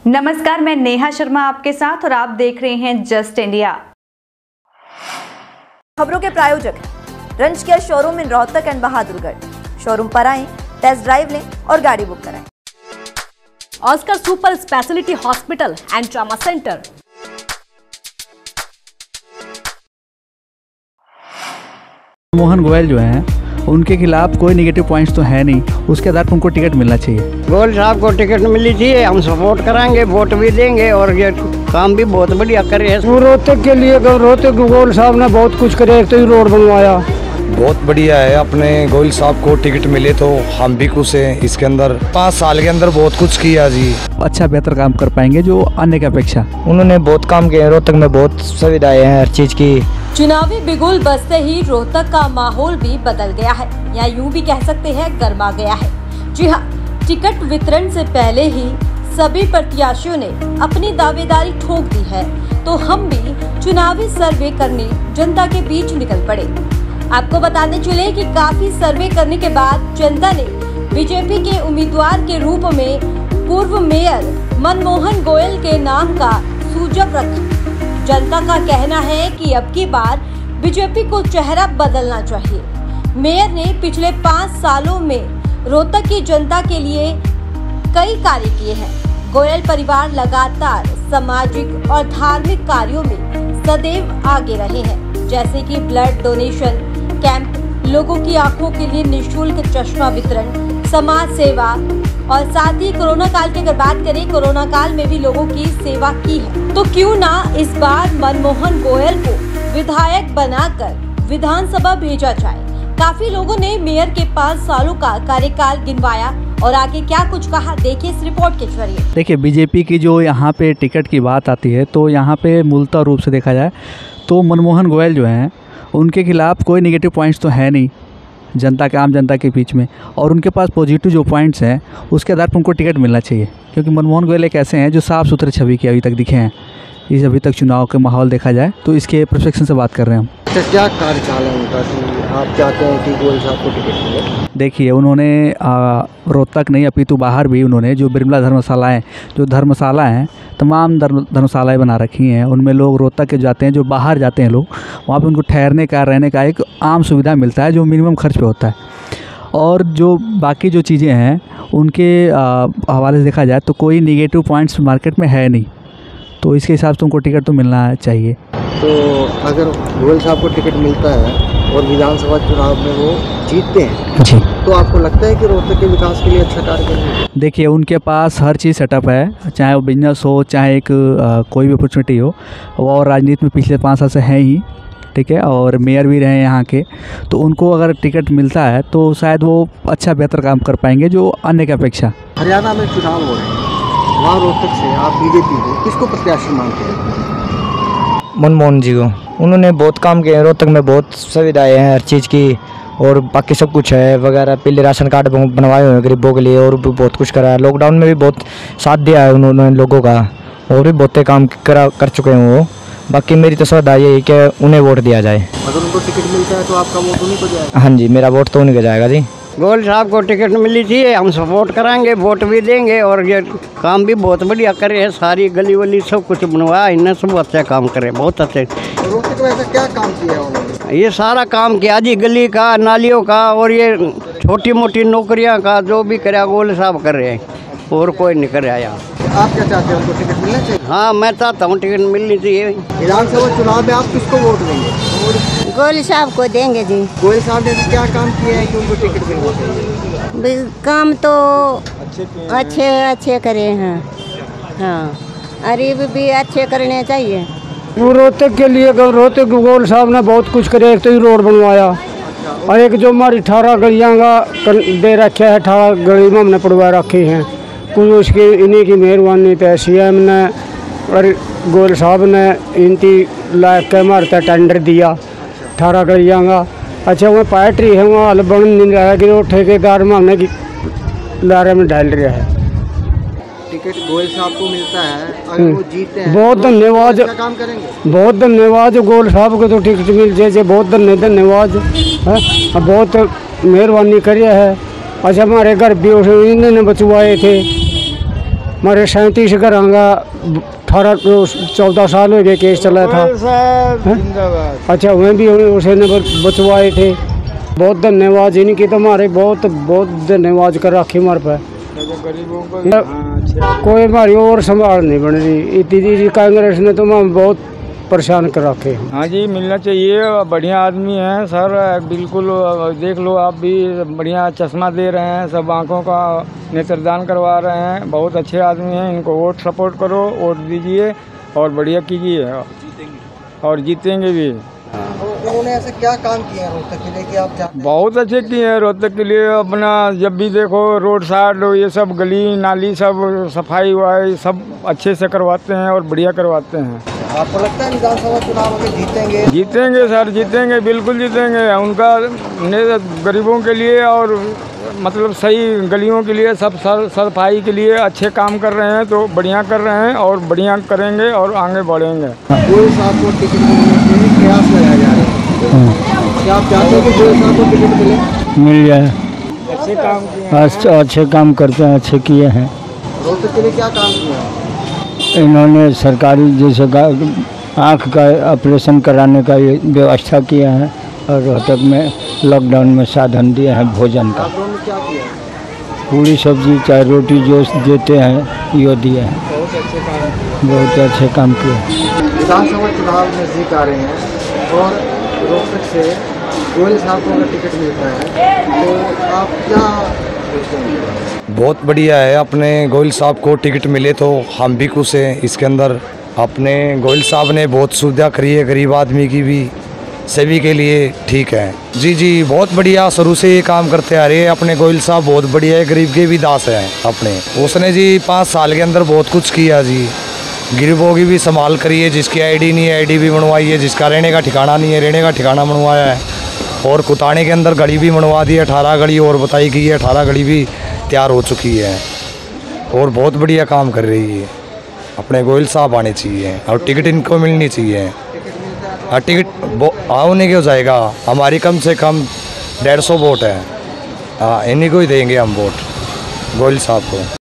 नमस्कार, मैं नेहा शर्मा आपके साथ और आप देख रहे हैं जस्ट इंडिया। खबरों के प्रायोजक हैं रंज care showroom in Rohtak and Bahadurgarh. Showroom पर आएं, टेस्ट ड्राइव लें और गाड़ी बुक कराएं। Oscar super speciality hospital and trauma centre. Mohan Goyal जो हैं उनके खिलाफ कोई नेगेटिव पॉइंट्स तो है नहीं, उसके आधार पर उनको टिकट मिलना चाहिए। गोयल साहब को टिकट मिली थी, हम सपोर्ट कराएंगे, वोट भी देंगे और ये काम भी बहुत बढ़िया करे हैं। रोहतक के लिए रोहतक गोयल साहब ने बहुत कुछ करे, एक तो ही रोड बनवाया, बहुत बढ़िया है। अपने गोयल साहब को टिकट मिले तो हम भी खुश हैं। इसके अंदर 5 साल के अंदर बहुत कुछ किया जी, अच्छा बेहतर काम कर पाएंगे जो अन्य की अपेक्षा। उन्होंने बहुत काम किए, रोहतक में बहुत सुविधाएं हैं हर चीज की। चुनावी बिगुल बजते ही रोहतक का माहौल भी बदल गया है, या यूं भी कह सकते हैं गर्मा गया है। जी हां, टिकट वितरण से पहले ही सभी प्रत्याशियों ने अपनी दावेदारी ठोक दी है, तो हम भी चुनावी सर्वे करने जनता के बीच निकल पड़े। आपको बताते चले कि काफी सर्वे करने के बाद जनता ने बीजेपी के उम्मीदवार के रूप में पूर्व मेयर मनमोहन गोयल के नाम का सूजग रखा। जनता का कहना है कि अब की बार बीजेपी को चेहरा बदलना चाहिए। मेयर ने पिछले 5 सालों में रोहतक की जनता के लिए कई कार्य किए हैं। गोयल परिवार लगातार सामाजिक और धार्मिक कार्यों में सदैव आगे रहे हैं, जैसे कि ब्लड डोनेशन कैंप, लोगों की आंखों के लिए निःशुल्क चश्मा वितरण, समाज सेवा और साथ ही कोरोना काल की अगर बात करें, कोरोना काल में भी लोगों की सेवा की है। तो क्यों ना इस बार मनमोहन गोयल को विधायक बनाकर विधानसभा भेजा जाए। काफी लोगों ने मेयर के 5 सालों का कार्यकाल गिनवाया और आगे क्या कुछ कहा, देखिए इस रिपोर्ट के जरिए। देखिए, बीजेपी की जो यहाँ पे टिकट की बात आती है तो यहाँ पे मूलतः रूप से देखा जाए तो मनमोहन गोयल जो हैं उनके खिलाफ कोई नेगेटिव पॉइंट्स तो है नहीं जनता के, आम जनता के बीच में, और उनके पास पॉजिटिव जो पॉइंट्स हैं उसके आधार पर उनको टिकट मिलना चाहिए। क्योंकि मनमोहन गोयल एक ऐसे हैं जो साफ़ सुथरे छवि के अभी तक दिखे हैं। इस अभी तक चुनाव के माहौल देखा जाए तो इसके परस्पेक्शन से बात कर रहे हैं हम। तो क्या कार्यकाल है उनका कि आप चाहते हैं कि गोयल साहब को टिकट मिले? देखिए, उन्होंने रोहतक नहीं अपितु बाहर भी उन्होंने जो बिरमला धर्मशाला हैं तमाम धर्मशालाएँ बना रखी हैं। उनमें लोग रोहतक के जाते हैं, जो बाहर जाते हैं लोग, वहाँ पे उनको ठहरने का, रहने का एक आम सुविधा मिलता है जो मिनिमम खर्च पे होता है। और जो बाकी जो चीज़ें हैं उनके हवाले से देखा जाए तो कोई निगेटिव पॉइंट्स मार्केट में है नहीं, तो इसके हिसाब से उनको टिकट तो मिलना चाहिए। तो अगर गोयल साहब को टिकट मिलता है और विधानसभा चुनाव में वो जीतते हैं जी, तो आपको लगता है कि रोहतक के विकास के लिए अच्छा कार्य करेंगे? देखिए, उनके पास हर चीज़ सेटअप है, चाहे वो बिजनेस हो, चाहे एक कोई भी अपॉर्चुनिटी हो। और राजनीति में पिछले 5 साल से हैं ही, ठीक है, और मेयर भी रहे यहाँ के, तो उनको अगर टिकट मिलता है तो शायद वो अच्छा बेहतर काम कर पाएंगे जो अन्य की अपेक्षा। हरियाणा में चुनाव हो रहे हैं, वहाँ रोहतक से आप बीजेपी को किसको प्रत्याशी मानते हैं? मनमोहन जी को। उन्होंने बहुत काम किए, रोहतक में बहुत सुविधाएं हैं हर चीज़ की, और बाकी सब कुछ है वगैरह। पहले राशन कार्ड बनवाए हुए हैं गरीबों के लिए, और भी बहुत कुछ करा है। लॉकडाउन में भी बहुत साथ दिया है उन्होंने लोगों का, और भी बहुत काम कर चुके हैं वो। बाकी मेरी तो सलाह यही कि उन्हें वोट दिया जाए। अगर उनको टिकट मिलता है तो आपका वोट उन्हीं को जाएगा? हाँ जी, मेरा वोट तो उन्हीं को जाएगा जी। गोयल साहब को टिकट मिली थी, हम सपोर्ट कराएंगे, वोट भी देंगे और ये काम भी बहुत बढ़िया करे हैं। सारी गली वली सब कुछ बनवाया इन्हें, सब अच्छा काम करे, बहुत अच्छे। रोहतक में ऐसा क्या काम किया उन्होंने? ये सारा काम किया जी, गली का, नालियों का, और ये छोटी मोटी नौकरियां का जो भी कराया गोयल साहब कर रहे हैं, और कोई नहीं कराया यहाँ। आप क्या चाहते हैं, उनको टिकट मिलना चाहिए? हाँ, मैं चाहता हूँ टिकट मिलनी चाहिए। विधानसभा चुनाव में आप किसको वोट देंगे? गोयल साहब को देंगे जी। गोयल साहब ने क्या काम किया है कि उनको टिकट मिलना चाहिए? काम तो अच्छे करे हैं, हाँ, गरीब भी अच्छे करने चाहिए। रोहतक के लिए रोहतक गोयल साहब ने बहुत कुछ करे, एक तो ही रोड बनवाया, और एक जो हमारी 18 गलियाँ का दे रखे है, 18 गली में हमने पड़वा रखी हैं। कुछ उसकी इन्हीं की मेहरबानी पे CM ने और गोयल साहब ने इनती लाख के हमारे टेंडर दिया 18 गलियाँ का। अच्छा, वहाँ पार्टी है, वहाँ हल बन नहीं रहा है कि वो ठेकेदार में हमने लारे में डाल रहा है। टिकट गोयल साहब को मिलता है, अगर वो जीतते हैं बहुत धन्यवाद, क्या काम करेंगे? बहुत धन्यवाद गोयल साहब को तो टिकट मिल जाए, बहुत धन्यवाद है, बहुत मेहरबानी करिए है। अच्छा, हमारे घर भी इन्होंने बचवाए थे, हमारे 37 घरों का 14 साल हो गए केस चला था। अच्छा वह भी उसे बचवाए थे। बहुत धन्यवाद इनकी, तो हमारे बहुत बहुत धन्यवाद कर रखे हमारे पे। कोई हमारी और संभाल नहीं बन रही, इतनी कांग्रेस ने तो हम बहुत परेशान कर रखे। हाँ जी, मिलना चाहिए। बढ़िया आदमी हैं सर, बिल्कुल देख लो आप भी, बढ़िया चश्मा दे रहे हैं, सब आंखों का नेत्रदान करवा रहे हैं। बहुत अच्छे आदमी हैं, इनको वोट सपोर्ट करो, वोट दीजिए और बढ़िया कीजिए और जीतेंगे भी। उन्होंने ऐसे क्या काम किए हैं रोहतक के लिए कि आप जानते हैं? बहुत अच्छे किए हैं रोहतक के लिए। अपना जब भी देखो रोड साइड ये सब गली नाली सब सफाई वफाई सब अच्छे से करवाते हैं और बढ़िया करवाते हैं। आपको लगता है विधानसभा चुनाव में जीतेंगे? जीतेंगे सर, जीतेंगे, बिल्कुल जीतेंगे। उनका गरीबों के लिए और मतलब सही गलियों के लिए सब सफाई के लिए अच्छे काम कर रहे हैं, तो बढ़िया कर रहे हैं और बढ़िया करेंगे और आगे बढ़ेंगे। गोयल साहब को टिकट मिलने के प्रयास लगाए जा रहे हैं, क्या आप चाहते हैं कि गोयल साहब को टिकट मिल जाए? अच्छे काम किए, अच्छे काम करते हैं, अच्छे किए हैं। रोहतक के लिए क्या काम किया है? इन्होंने सरकारी जैसे आँख का ऑपरेशन कराने का ये व्यवस्था किया है और रोहतक में लॉकडाउन में साधन दिया है भोजन का। क्या किया? पूरी सब्जी चाहे रोटी जो देते हैं ये दिए हैं। बहुत अच्छे काम किए। विधानसभा चुनाव नजदीक आ रहे हैं और रोहतक से गोयल साहब को अगर टिकट मिलता है तो आप क्या सोचते हैं? बहुत बढ़िया है, अपने गोयल साहब को टिकट मिले तो हम भी खुश हैं। इसके अंदर अपने गोयल साहब ने बहुत सुविधा करी है, गरीब आदमी की भी, सभी के लिए ठीक है। जी जी, बहुत बढ़िया, शुरू से ये काम करते आ रहे हैं। अपने गोयल साहब बहुत बढ़िया है, गरीब के भी दास हैं अपने। उसने जी 5 साल के अंदर बहुत कुछ किया जी, गरीबों की भी संभाल करी है। जिसकी आईडी नहीं है आईडी भी बनवाई है, जिसका रहने का ठिकाना नहीं है रहने का ठिकाना बनवाया है, और कुताने के अंदर गली भी बनवा दी है, 18 गली और बताई गई है, 18 गली भी तैयार हो चुकी है और बहुत बढ़िया काम कर रही है। अपने गोयल साहब आने चाहिए और टिकट इनको मिलनी चाहिए। हाँ, टिकट आने क्यों जाएगा, हमारी कम से कम 150 वोट है। हाँ, इन्हीं को ही देंगे हम वोट, गोयल साहब को।